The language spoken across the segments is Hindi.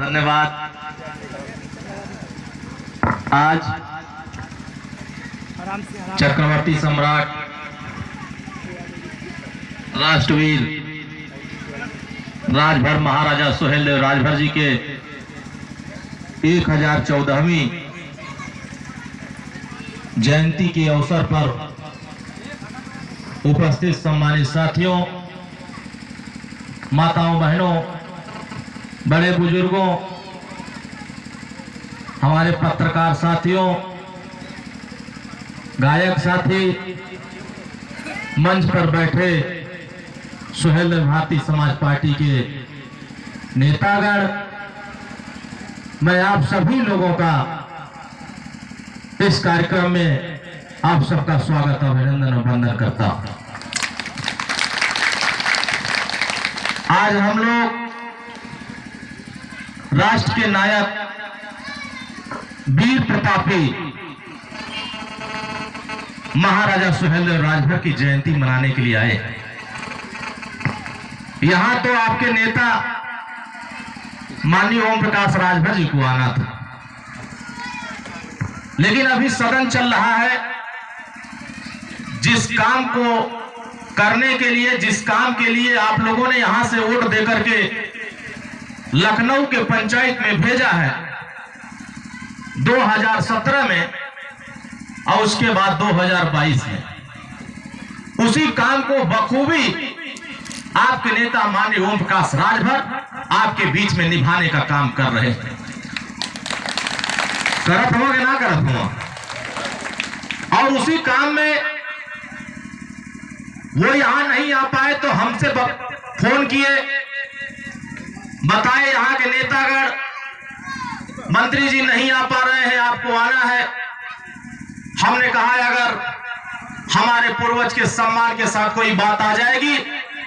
धन्यवाद। आज चक्रवर्ती सम्राट राष्ट्रवीर राजभर महाराजा सुहेलदेव राजभर जी के 1014वीं जयंती के अवसर पर उपस्थित सम्मानित साथियों, माताओं, बहनों, बड़े बुजुर्गों, हमारे पत्रकार साथियों, गायक साथी, मंच पर बैठे सुहेलदेव भारतीय समाज पार्टी के नेतागण, मैं आप सभी लोगों का इस कार्यक्रम में आप सबका स्वागत, अभिनंदन और वंदन करता हूं। आज हम लोग राष्ट्र के नायक वीर प्रतापी महाराजा सुहेलदेव राजभर की जयंती मनाने के लिए आए। यहां तो आपके नेता माननीय ओम प्रकाश राजभर जी को आना था, लेकिन अभी सदन चल रहा है। जिस काम को करने के लिए, जिस काम के लिए आप लोगों ने यहां से वोट देकर के लखनऊ के पंचायत में भेजा है 2017 में और उसके बाद 2022 में, उसी काम को बखूबी आपके नेता माननीय ओम प्रकाश राजभर आपके बीच में निभाने का काम कर रहे हैं। करत हुआ कि ना करत हुआ, और उसी काम में वो यहां नहीं आ पाए तो हमसे फोन किए, बताए यहां के नेतागण, मंत्री जी नहीं आ पा रहे हैं, आपको आना है। हमने कहा अगर हमारे पूर्वज के सम्मान के साथ कोई बात आ जाएगी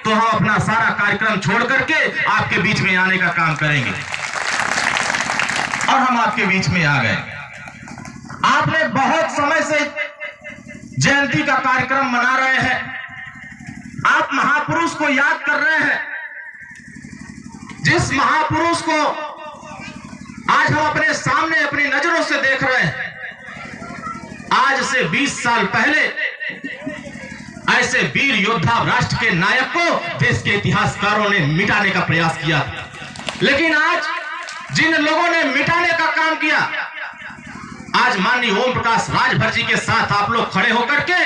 तो हम अपना सारा कार्यक्रम छोड़ करके आपके बीच में आने का काम करेंगे, और हम आपके बीच में आ गए। आपने बहुत समय से जयंती का कार्यक्रम मना रहे हैं, आप महापुरुष को याद कर रहे हैं, जिस महापुरुष को आज हम अपने सामने अपनी नजरों से देख रहे हैं। आज से 20 साल पहले ऐसे वीर योद्धा राष्ट्र के नायक को देश के इतिहासकारों ने मिटाने का प्रयास किया, लेकिन आज जिन लोगों ने मिटाने का काम किया, आज माननीय ओम प्रकाश राजभर जी के साथ आप लोग खड़े होकर के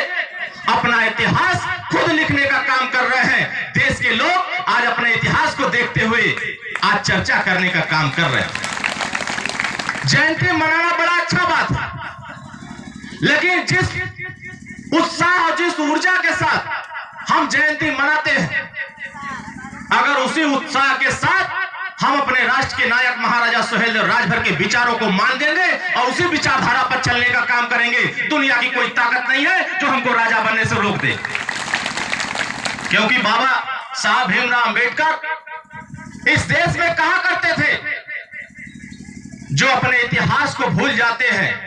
अपना इतिहास खुद लिखने का काम कर रहे हैं। देश के लोग आज अपने इतिहास को देखते हुए आज चर्चा करने का काम कर रहे हैं। जयंती मनाना बड़ा अच्छा बात है, लेकिन जिस उत्साह और जिस ऊर्जा के साथ हम जयंती मनाते हैं, अगर उसी उत्साह के साथ हम अपने राष्ट्र के नायक महाराजा सुहेलदेव राजभर के विचारों को मान देंगे और उसी विचारधारा पर चलने का काम करेंगे, दुनिया की कोई ताकत नहीं है जो हमको राजा बनने से रोक दे। क्योंकि बाबा साहब भीमराव अंबेडकर इस देश में कहा करते थे, जो अपने इतिहास को भूल जाते हैं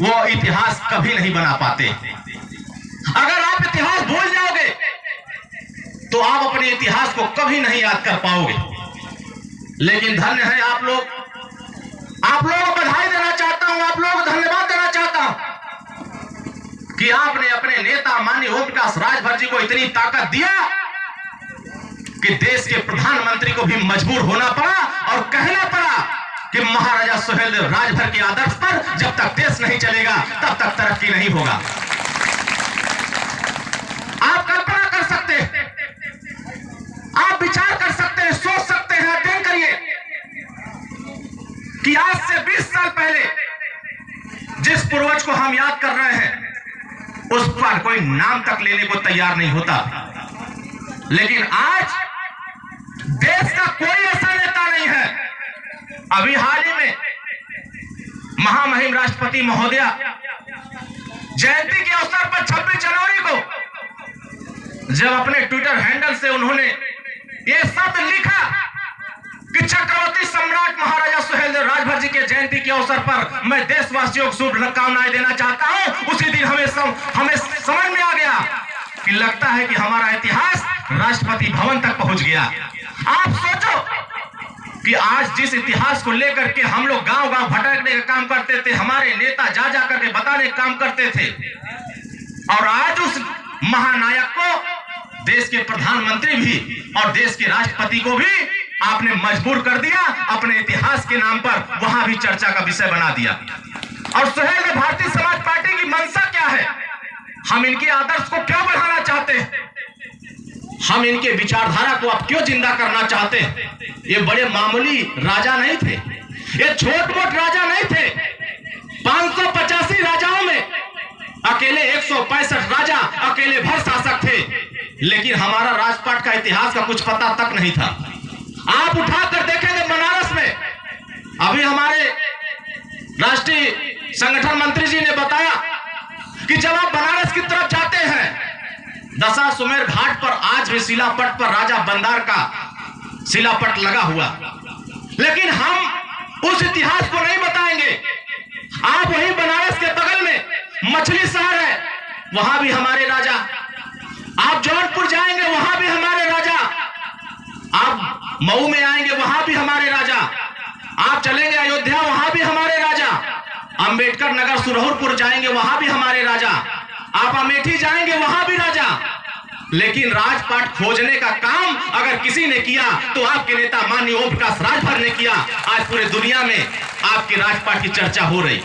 वो इतिहास कभी नहीं बना पाते। अगर आप इतिहास भूल जाओगे तो आप अपने इतिहास को कभी नहीं याद कर पाओगे। लेकिन धन्य है आप लोग, आप लोगों को बधाई देना चाहता हूं, आप लोगों को धन्यवाद देना चाहता हूं कि आपने अपने नेता माननीय ओम प्रकाश राजभर जी को इतनी ताकत दिया कि देश के प्रधानमंत्री को भी मजबूर होना पड़ा और कहना पड़ा कि महाराजा सुहेलदेव राजभर के आदर्श पर जब तक देश नहीं चलेगा तब तक तरक्की नहीं होगा। आप कल्पना कर सकते हैं, आप विचार कर सकते हैं, सोच सकते हैं, अध्ययन करिए कि आज से 20 साल पहले जिस पूर्वज को हम याद कर रहे हैं उस पर कोई नाम तक लेने को तैयार नहीं होता, लेकिन आज देश का कोई ऐसा नेता नहीं है। अभी हाल ही में महामहिम राष्ट्रपति महोदया जयंती के अवसर पर 26 जनवरी को जब अपने ट्विटर हैंडल से उन्होंने ये शब्द लिखा कि चक्रवर्ती सम्राट महाराजा सुहेलदेव राजभर जी के जयंती के अवसर पर मैं देशवासियों को शुभकामनाएं देना चाहता हूं, उसी दिन हमें समझ में आ गया कि लगता है कि हमारा इतिहास राष्ट्रपति भवन तक पहुंच गया। आप सोचो कि आज जिस इतिहास को लेकर के हम लोग गांव गांव भटकने का काम करते थे, हमारे नेता जा जा करके बताने का काम करते थे, और आज उस महानायक को देश के प्रधानमंत्री भी और देश के राष्ट्रपति को भी आपने मजबूर कर दिया, अपने इतिहास के नाम पर वहां भी चर्चा का विषय बना दिया। और सुहेल ने भारतीय समाज पार्टी की मंशा क्या है, हम इनके आदर्श को क्यों बढ़ाना चाहते हैं, हम इनके विचारधारा को अब क्यों जिंदा करना चाहते हैं। ये बड़े मामूली राजा नहीं थे, ये छोट मोट राजा नहीं थे। 585 राजाओं में अकेले 165 राजा अकेले भर शासक थे, लेकिन हमारा राजपाट का इतिहास का कुछ पता तक नहीं था। आप उठाकर देखेंगे बनारस में, अभी हमारे राष्ट्रीय संगठन मंत्री जी ने बताया कि जब आप बनारस की तरफ जाते हैं, दशाश्वमेध घाट पर आज भी शिलापट पर राजा बंदार का शिलापट लगा हुआ, लेकिन हम उस इतिहास को नहीं बताएंगे। आप वहीं बनारस के बगल में मछली शहर है, वहां भी हमारे राजा, आप जौनपुर जाएंगे वहां भी हमारे राजा, आप मऊ में आएंगे वहां भी हमारे राजा, आप चलेंगे अयोध्या वहां भी हमारे राजा, अंबेडकर नगर सुरहुरपुर जाएंगे वहां भी हमारे राजा, आप अमेठी जाएंगे वहां भी राजा। लेकिन राजपाट खोजने का काम अगर किसी ने किया तो आपके नेता माननीय ओम प्रकाश राजभर ने किया। आज पूरे दुनिया में आपके राजपाट की चर्चा हो रही।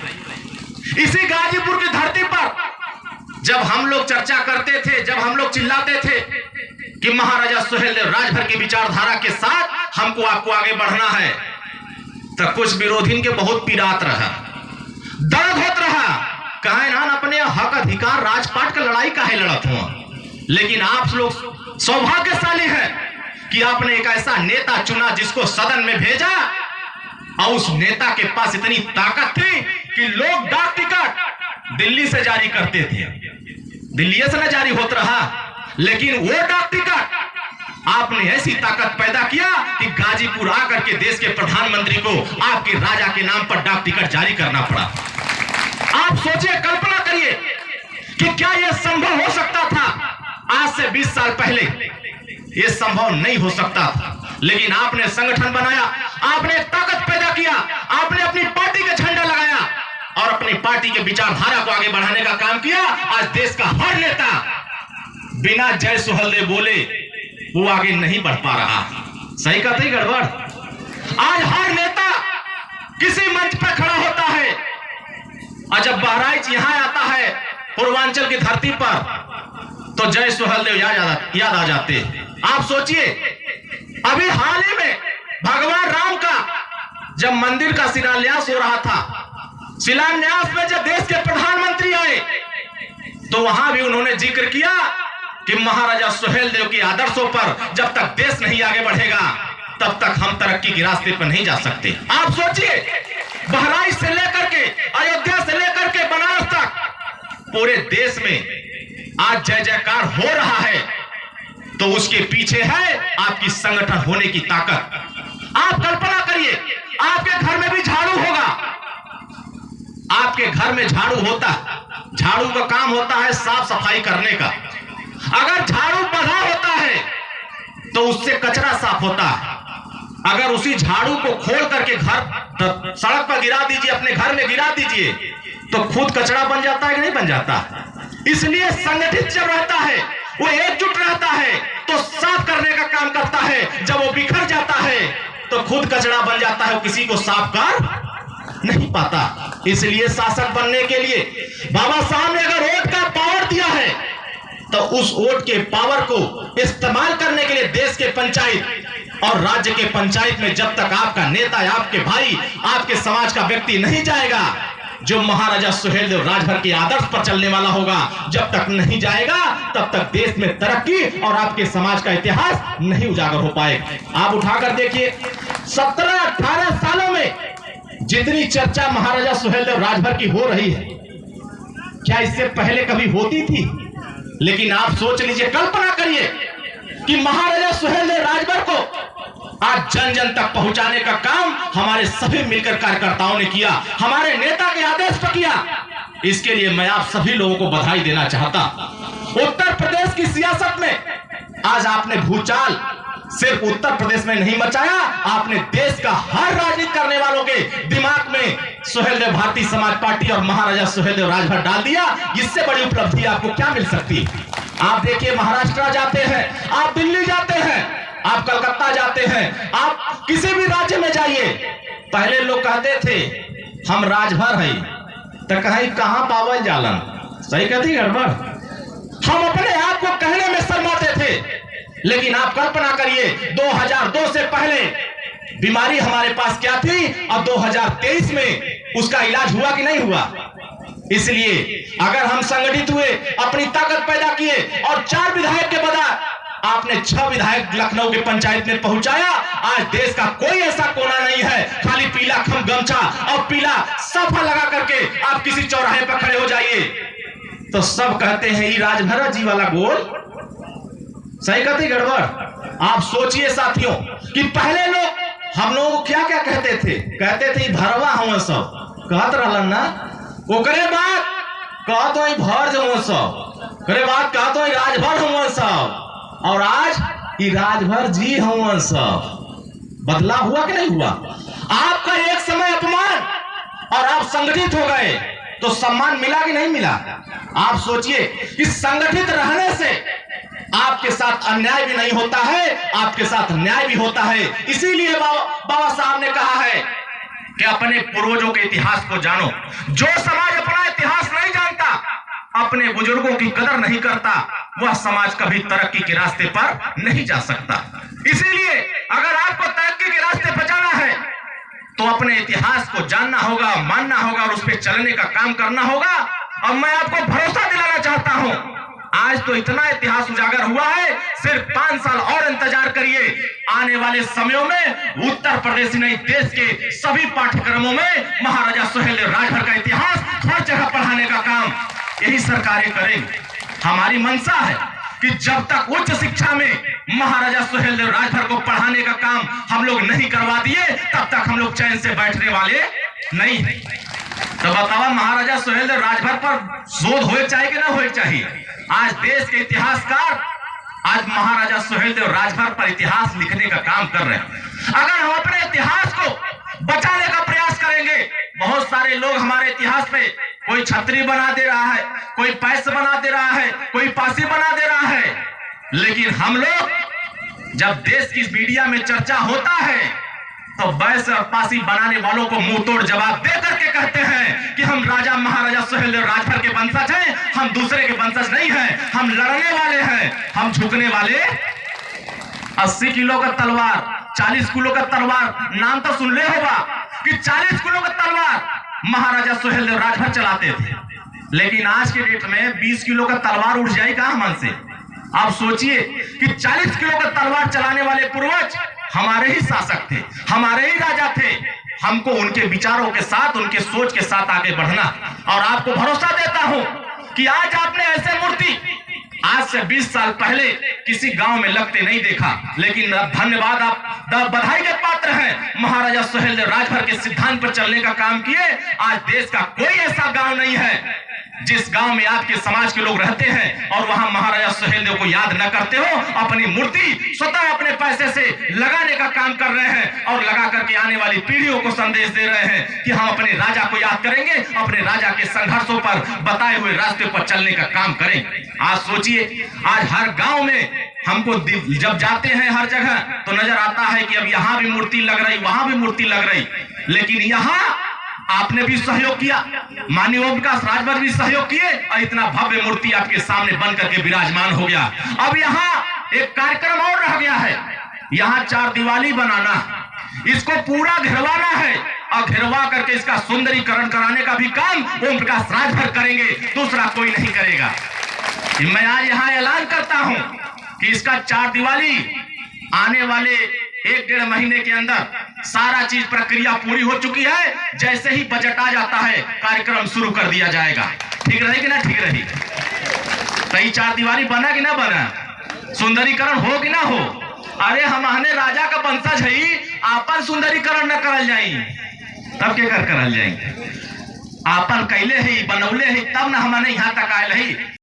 इसी गाजीपुर की धरती पर जब हम लोग चर्चा करते थे, जब हम लोग चिल्लाते थे कि महाराजा सुहेलदेव राजभर की विचारधारा के साथ हमको आपको आगे बढ़ना है, तो कुछ विरोधी के बहुत पीड़ात रहा, दर्द होत रहा, कहे ना अपने हक अधिकार राजपाट का लड़ाई काहे लड़त हुआ। लेकिन आप लोग सौभाग्यशाली हैं कि आपने एक ऐसा नेता चुना जिसको सदन में भेजा, और उस नेता के पास इतनी ताकत थी कि लोग डाक टिकट दिल्ली से जारी करते थे, दिल्ली से न जारी होता रहा, लेकिन वो डाक टिकट आपने ऐसी ताकत पैदा किया कि गाजीपुर आकर के देश के प्रधानमंत्री को आपके राजा के नाम पर डाक टिकट जारी करना पड़ा। आप सोचिए, कल्पना करिए कि क्या यह संभव हो सकता था। आज से 20 साल पहले यह संभव नहीं हो सकता था, लेकिन आपने संगठन बनाया, आपने ताकत पैदा किया, आपने अपनी पार्टी का झंडा लगाया और अपनी पार्टी के विचारधारा को आगे बढ़ाने का काम किया। आज देश का हर नेता बिना जय सुहेलदेव बोले वो आगे नहीं बढ़ पा रहा। सही कहते ही गड़बड़। आज हर नेता किसी मंच पर खड़ा होता है, और जब बहराइच यहां आता है पूर्वांचल की धरती पर, तो जय सुहेलदेव याद आ जाते। आप सोचिए, अभी हाल ही में भगवान राम का जब मंदिर का शिलान्यास हो रहा था, शिलान्यास में जब देश के प्रधानमंत्री आए तो वहां भी उन्होंने जिक्र किया कि महाराजा सुहेलदेव के आदर्शों पर जब तक देश नहीं आगे बढ़ेगा तब तक हम तरक्की के रास्ते पर नहीं जा सकते। आप सोचिए, बहराइच से लेकर के अयोध्या से लेकर के बनारस तक पूरे देश में आज जय जयकार हो रहा है, तो उसके पीछे है आपकी संगठन होने की ताकत। आप कल्पना करिए, आपके घर में भी झाड़ू होगा, आपके घर में झाड़ू होता, झाड़ू का काम होता है साफ सफाई करने का। अगर झाड़ू बंधा होता है तो उससे कचरा साफ होता है। अगर उसी झाड़ू को खोल करके घर सड़क पर गिरा दीजिए, अपने घर में गिरा दीजिए, तो खुद कचरा बन जाता है कि नहीं बन जाता। इसलिए संगठित जब रहता है, वो एकजुट रहता है तो साफ करने का काम करता है। जब वो बिखर जाता है तो खुद कचरा बन जाता है, वो किसी को साफ कर नहीं पाता। इसलिए शासक बनने के लिए बाबा साहब ने अगर वोट का पावर दिया है तो उस वोट के पावर को इस्तेमाल करने के लिए देश के पंचायत और राज्य के पंचायत में जब तक आपका नेता, आपके भाई, आपके समाज का व्यक्ति नहीं जाएगा जो महाराजा सुहेलदेव राजभर के आदर्श पर चलने वाला होगा, जब तक नहीं जाएगा तब तक देश में तरक्की और आपके समाज का इतिहास नहीं उजागर हो पाएगा। आप उठाकर देखिए, 17-18 सालों में जितनी चर्चा महाराजा सुहेलदेव राजभर की हो रही है, क्या इससे पहले कभी होती थी? लेकिन आप सोच लीजिए, कल्पना करिए कि महाराजा सुहेलदेव राजभर को आज जन जन तक पहुंचाने का काम हमारे सभी मिलकर कार्यकर्ताओं ने किया, हमारे नेता के आदेश पर किया। इसके लिए मैं आप सभी लोगों को बधाई देना चाहता। उत्तर प्रदेश की सियासत में आज आपने भूचाल सिर्फ उत्तर प्रदेश में नहीं मचाया, आपने देश का हर राजनीति करने वालों के दिमाग में सुहेलदेव भारतीय समाज पार्टी और महाराजा सुहेलदेव राजभर डाल दिया। इससे बड़ी उपलब्धि आपको क्या मिल सकती है? आप देखिए, महाराष्ट्र जाते हैं, आप दिल्ली जाते हैं, आप कलकत्ता जाते हैं, आप किसी भी राज्य में जाइए, पहले लोग कहते थे हम राजभर है, तो कहां पावल जालन, सही कहती गड़बड़। हम अपने आप को कहने में शर्माते थे, लेकिन आप कल्पना करिए 2002 से पहले बीमारी हमारे पास क्या थी और 2023 में उसका इलाज हुआ कि नहीं हुआ। इसलिए अगर हम संगठित हुए, अपनी ताकत पैदा किए और 4 विधायक के बजाय आपने 6 विधायक लखनऊ के पंचायत में पहुंचाया, आज देश का कोई ऐसा कोना नहीं है खाली पीला खम गमछा और पीला साफा लगा करके आप किसी चौराहे पर खड़े हो जाइए तो सब कहते हैं ये राजभर जी वाला गोल, सही कहते गड़बड़। आप सोचिए साथियों कि पहले लोग हम लोगों को क्या क्या कहते थे भरवा हुआ सब कहत रहलन ना, ओकरे बाद कहत हो भर जो सब, ओकरे बाद कहत हो राजभर हुआ सब, और आज ये राजभर जी हुआ सब। बदलाव हुआ कि नहीं हुआ? आपका एक समय अपमान और आप संगठित हो गए तो सम्मान मिला कि नहीं मिला? आप सोचिए कि संगठित रहने से आपके साथ अन्याय भी नहीं होता है, आपके साथ न्याय भी होता है। इसीलिए बाबा साहब ने कहा है कि अपने पूर्वजों के इतिहास को जानो। जो समाज अपना इतिहास नहीं जानता, अपने बुजुर्गों की कदर नहीं करता, वह समाज कभी तरक्की के रास्ते पर नहीं जा सकता। इसीलिए अगर आपको तरक्की के रास्ते पर जाना है तो अपने इतिहास को जानना होगा, मानना होगा और उस पर चलने का काम करना होगा। और मैं आपको भरोसा दिलाना चाहता हूं, आज तो इतना इतिहास उजागर हुआ है, सिर्फ 5 साल और इंतजार करिए। आने वाले समयों में उत्तर प्रदेश ही नहीं, देश के सभी पाठ्यक्रमों में महाराजा सुहेलदेव राजभर का इतिहास हर जगह पढ़ाने का काम यही सरकारें करेंगी। हमारी मंशा है कि जब तक उच्च शिक्षा में महाराजा सुहेलदेव राजभर को पढ़ाने का काम हम लोग नहीं करवा दिए, तब तक हम लोग चैन से बैठने वाले नहीं। तो बताओ, महाराजा सुहेलदेव राजभर पर शोध होए चाहिए कि ना होए चाहिए? आज देश के इतिहासकार आज महाराजा सुहेलदेव राजभर पर इतिहास लिखने का काम कर रहे हैं। अगर हम अपने इतिहास को बचाने का प्रयास करेंगे, बहुत सारे लोग हमारे इतिहास पे कोई छतरी बना दे रहा है, कोई पैस बना दे रहा है, कोई पासी बना दे रहा है, लेकिन हम लोग जब देश की मीडिया में चर्चा होता है तो बैस और पासी बनाने वालों को मुंह तोड़ जवाब दे करके कहते हैं कि हम राजा महाराजा सुहेलदेव राजभर के वंशज हैं, हम दूसरे के वंशज नहीं हैं, हम लड़ने वाले हैं, हम झुकने वाले। 80 किलो का तलवार, 40 किलो का तलवार, नाम तो सुन ले होगा कि 40 किलो का तलवार महाराजा सुहेलदेव राजभर चलाते थे, लेकिन आज के डेट में 20 किलो का तलवार उठ जाएगा मन से। आप सोचिए कि 40 किलो का तलवार चलाने वाले पूर्वज हमारे ही शासक थे, हमारे ही राजा थे। हमको उनके विचारों के साथ, उनके सोच के साथ आगे बढ़ना। और आपको भरोसा देता हूं कि आज आपने ऐसे मूर्ति आज से 20 साल पहले किसी गांव में लगते नहीं देखा, लेकिन धन्यवाद, आप बधाई के पात्र हैं। महाराजा सुहेलदेव राजभर के सिद्धांत पर चलने का काम किए। आज देश का कोई ऐसा गांव नहीं है जिस गांव में आपके समाज के लोग रहते हैं और वहां महाराजा सुहेलदेव को याद न करते हो। अपनी मूर्ति स्वतः अपने पैसे से लगाने का काम कर रहे हैं और लगा करके आने वाली पीढ़ियों को संदेश दे रहे हैं कि हम अपने राजा को याद करेंगे, अपने राजा के संघर्षों पर बताए हुए रास्ते पर चलने का काम करेंगे। आज सोचिए, आज हर गांव में हमको जब जाते हैं हर जगह तो नजर आता है कि अब यहाँ भी मूर्ति लग रही, वहां भी मूर्ति लग रही, लेकिन यहाँ आपने भी सहयोग किया, माननीय ओम प्रकाश राजभर भी सहयोग किए और इतना भव्य मूर्ति आपके सामने बन करके विराजमान हो गया। अब यहाँ एक कार्यक्रम और रह गया है, यहाँ 4 दीवाली बनाना, इसको पूरा घिरवाना है और घिरवा करके इसका सुंदरीकरण कराने का भी काम ओम प्रकाश राजभर करेंगे, दूसरा कोई नहीं करेगा। मैं आज यहाँ ऐलान करता हूं कि इसका 4 दीवाली आने वाले 1-1.5 महीने के अंदर सारा चीज प्रक्रिया पूरी हो चुकी है। जैसे ही बजट आ जाता है कार्यक्रम शुरू कर दिया जाएगा। ठीक रही कि ना ठीक रही? तो ये 4 दीवारी बना कि ना बना, सुंदरीकरण हो कि ना हो? अरे हमारे राजा का वंशज है, आपन सुंदरीकरण न करल जाई तब के करल जाई? आपन कैले है, बनौले है, तब ना हमारे यहाँ तक आयल है।